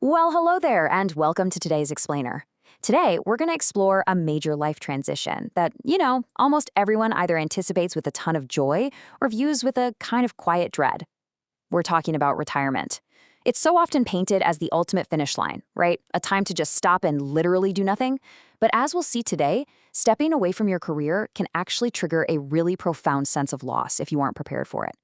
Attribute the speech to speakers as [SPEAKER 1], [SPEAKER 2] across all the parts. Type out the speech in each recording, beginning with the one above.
[SPEAKER 1] Well, hello there, and welcome to today's Explainer. Today, we're going to explore a major life transition that, almost everyone either anticipates with a ton of joy or views with a kind of quiet dread. We're talking about retirement. It's so often painted as the ultimate finish line, right? A time to just stop and literally do nothing. But as we'll see today, stepping away from your career can actually trigger a really profound sense of loss if you aren't prepared for it.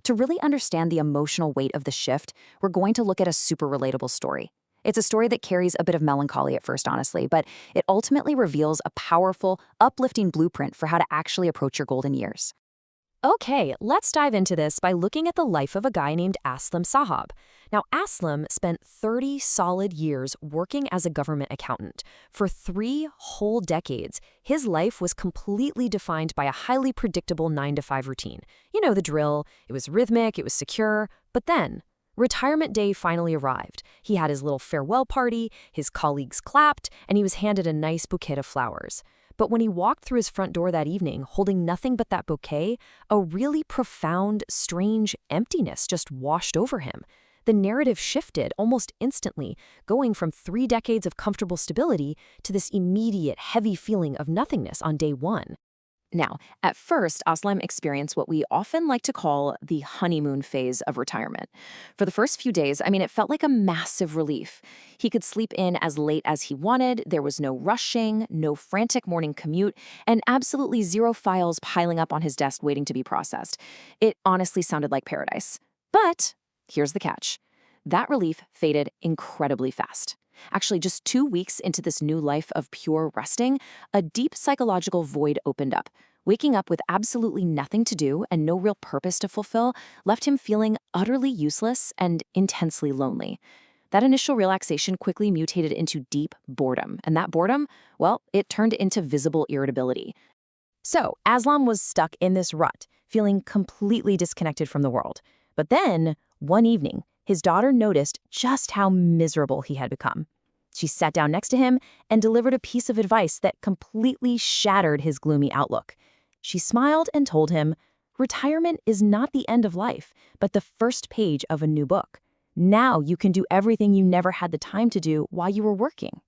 [SPEAKER 1] To really understand the emotional weight of the shift, we're going to look at a super relatable story. It's a story that carries a bit of melancholy at first, honestly, but it ultimately reveals a powerful, uplifting blueprint for how to actually approach your golden years.
[SPEAKER 2] Okay, let's dive into this by looking at the life of a guy named Aslam Sahab. Now, Aslam spent 30 solid years working as a government accountant. For 3 whole decades, his life was completely defined by a highly predictable 9-to-5 routine. You know the drill. It was rhythmic, it was secure. But then, retirement day finally arrived. He had his little farewell party, his colleagues clapped, and he was handed a nice bouquet of flowers. But when he walked through his front door that evening, holding nothing but that bouquet, a really profound, strange emptiness just washed over him. The narrative shifted almost instantly, going from 3 decades of comfortable stability to this immediate, heavy feeling of nothingness on day 1.
[SPEAKER 1] Now, at first, Aslam experienced what we often like to call the honeymoon phase of retirement. For the first few days, it felt like a massive relief. He could sleep in as late as he wanted, there was no rushing, no frantic morning commute, and absolutely zero files piling up on his desk waiting to be processed. It honestly sounded like paradise. But here's the catch. That relief faded incredibly fast. Actually, just 2 weeks into this new life of pure resting, a deep psychological void opened up. Waking up with absolutely nothing to do and no real purpose to fulfill left him feeling utterly useless and intensely lonely. That initial relaxation quickly mutated into deep boredom, and that boredom, well, it turned into visible irritability.
[SPEAKER 2] So, Aslam was stuck in this rut, feeling completely disconnected from the world. But then, one evening, his daughter noticed just how miserable he had become. She sat down next to him and delivered a piece of advice that completely shattered his gloomy outlook. She smiled and told him, "Retirement is not the end of life, but the first page of a new book. Now you can do everything you never had the time to do while you were working."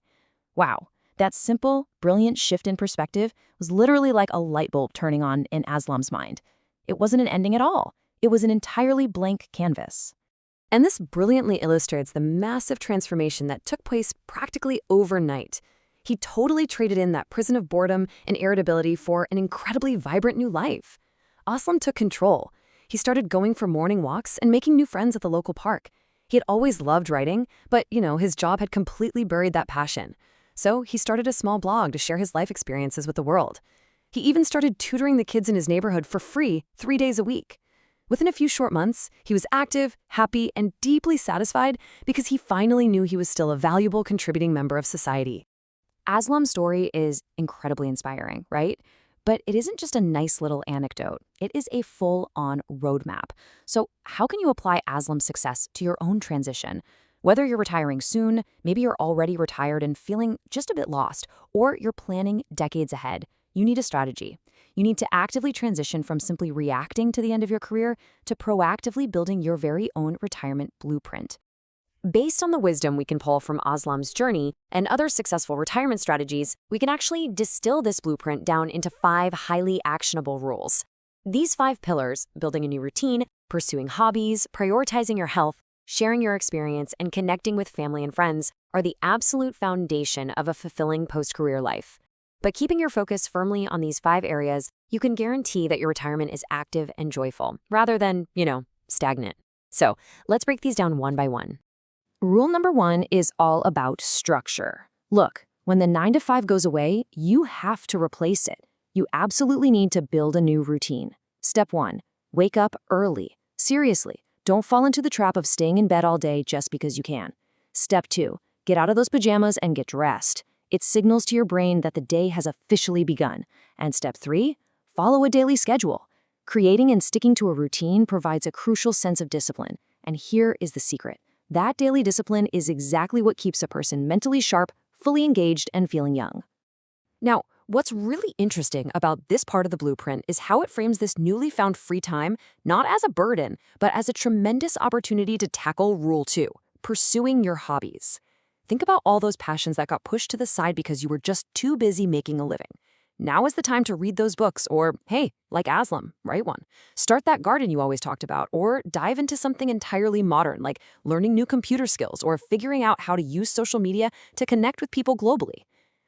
[SPEAKER 2] Wow, that simple, brilliant shift in perspective was literally like a light bulb turning on in Aslam's mind. It wasn't an ending at all. It was an entirely blank canvas.
[SPEAKER 3] And this brilliantly illustrates the massive transformation that took place practically overnight. He totally traded in that prison of boredom and irritability for an incredibly vibrant new life. Aslam took control. He started going for morning walks and making new friends at the local park. He had always loved writing, but, his job had completely buried that passion. So he started a small blog to share his life experiences with the world. He even started tutoring the kids in his neighborhood for free 3 days a week. Within a few short months, he was active, happy, and deeply satisfied because he finally knew he was still a valuable contributing member of society.
[SPEAKER 1] Aslam's story is incredibly inspiring, right? But it isn't just a nice little anecdote. It is a full-on roadmap. So how can you apply Aslam's success to your own transition? Whether you're retiring soon, maybe you're already retired and feeling just a bit lost, or you're planning decades ahead, you need a strategy. You need to actively transition from simply reacting to the end of your career to proactively building your very own retirement blueprint.
[SPEAKER 3] Based on the wisdom we can pull from Aslam's journey and other successful retirement strategies, we can actually distill this blueprint down into 5 highly actionable rules. These 5 pillars, building a new routine, pursuing hobbies, prioritizing your health, sharing your experience, and connecting with family and friends, are the absolute foundation of a fulfilling post-career life. By keeping your focus firmly on these 5 areas, you can guarantee that your retirement is active and joyful, rather than, stagnant. So, let's break these down one by one.
[SPEAKER 1] Rule number 1 is all about structure. Look, when the 9-to-5 goes away, you have to replace it. You absolutely need to build a new routine. Step 1, wake up early. Seriously, don't fall into the trap of staying in bed all day just because you can. Step 2, get out of those pajamas and get dressed. It signals to your brain that the day has officially begun. And step 3, follow a daily schedule. Creating and sticking to a routine provides a crucial sense of discipline. And here is the secret. That daily discipline is exactly what keeps a person mentally sharp, fully engaged, and feeling young.
[SPEAKER 3] Now, what's really interesting about this part of the blueprint is how it frames this newly found free time not as a burden, but as a tremendous opportunity to tackle Rule 2,
[SPEAKER 2] pursuing your hobbies. Think about all those passions that got pushed to the side because you were just too busy making a living. Now is the time to read those books or, hey, like Aslam, write one. Start that garden you always talked about or dive into something entirely modern like learning new computer skills or figuring out how to use social media to connect with people globally.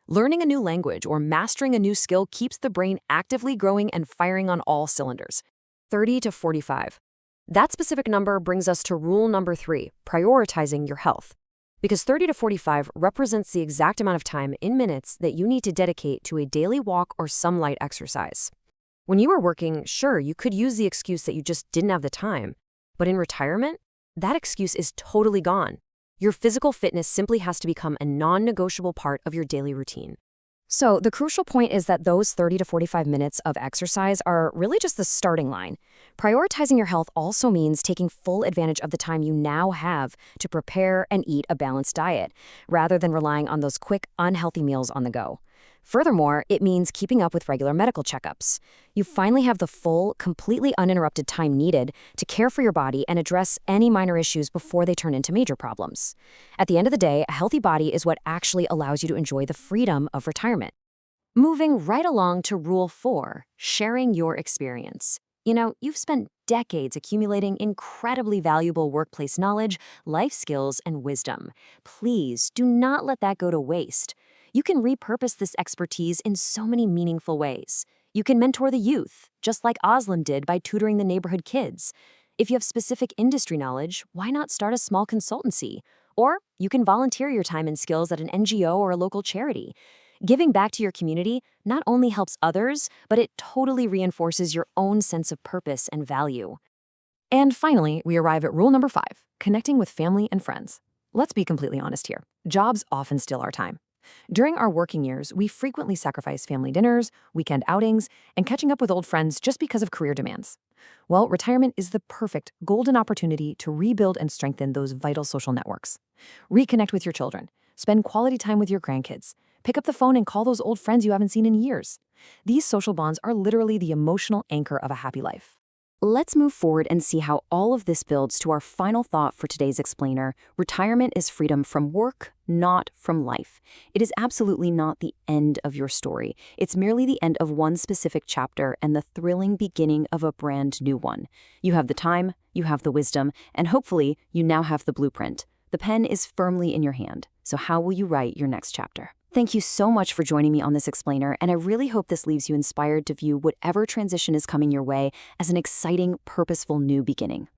[SPEAKER 2] Learning a new language or mastering a new skill keeps the brain actively growing and firing on all cylinders. 30 to 45. That specific number brings us to rule number 3, prioritizing your health. Because 30 to 45 represents the exact amount of time in minutes that you need to dedicate to a daily walk or some light exercise. When you were working, sure, you could use the excuse that you just didn't have the time. But in retirement, that excuse is totally gone. Your physical fitness simply has to become a non-negotiable part of your daily routine. So the crucial point is that those 30 to 45 minutes of exercise are really just the starting line. Prioritizing your health also means taking full advantage of the time you now have to prepare and eat a balanced diet, rather than relying on those quick, unhealthy meals on the go. Furthermore, it means keeping up with regular medical checkups. You finally have the full, completely uninterrupted time needed to care for your body and address any minor issues before they turn into major problems. At the end of the day, a healthy body is what actually allows you to enjoy the freedom of retirement. Moving right along to Rule 4, sharing your experience. You've spent decades accumulating incredibly valuable workplace knowledge, life skills, and wisdom. Please do not let that go to waste. You can repurpose this expertise in so many meaningful ways. You can mentor the youth, just like Aslam did by tutoring the neighborhood kids. If you have specific industry knowledge, why not start a small consultancy? Or you can volunteer your time and skills at an NGO or a local charity. Giving back to your community not only helps others, but it totally reinforces your own sense of purpose and value. And finally, we arrive at rule number 5, connecting with family and friends. Let's be completely honest here. Jobs often steal our time. During our working years, we frequently sacrifice family dinners, weekend outings, and catching up with old friends just because of career demands. Well, retirement is the perfect, golden opportunity to rebuild and strengthen those vital social networks. Reconnect with your children. Spend quality time with your grandkids. Pick up the phone and call those old friends you haven't seen in years. These social bonds are literally the emotional anchor of a happy life. Let's move forward and see how all of this builds to our final thought for today's explainer. Retirement is freedom from work, not from life. It is absolutely not the end of your story. It's merely the end of one specific chapter and the thrilling beginning of a brand new one. You have the time, you have the wisdom, and hopefully you now have the blueprint. The pen is firmly in your hand. So how will you write your next chapter? Thank you so much for joining me on this explainer, and I really hope this leaves you inspired to view whatever transition is coming your way as an exciting, purposeful new beginning.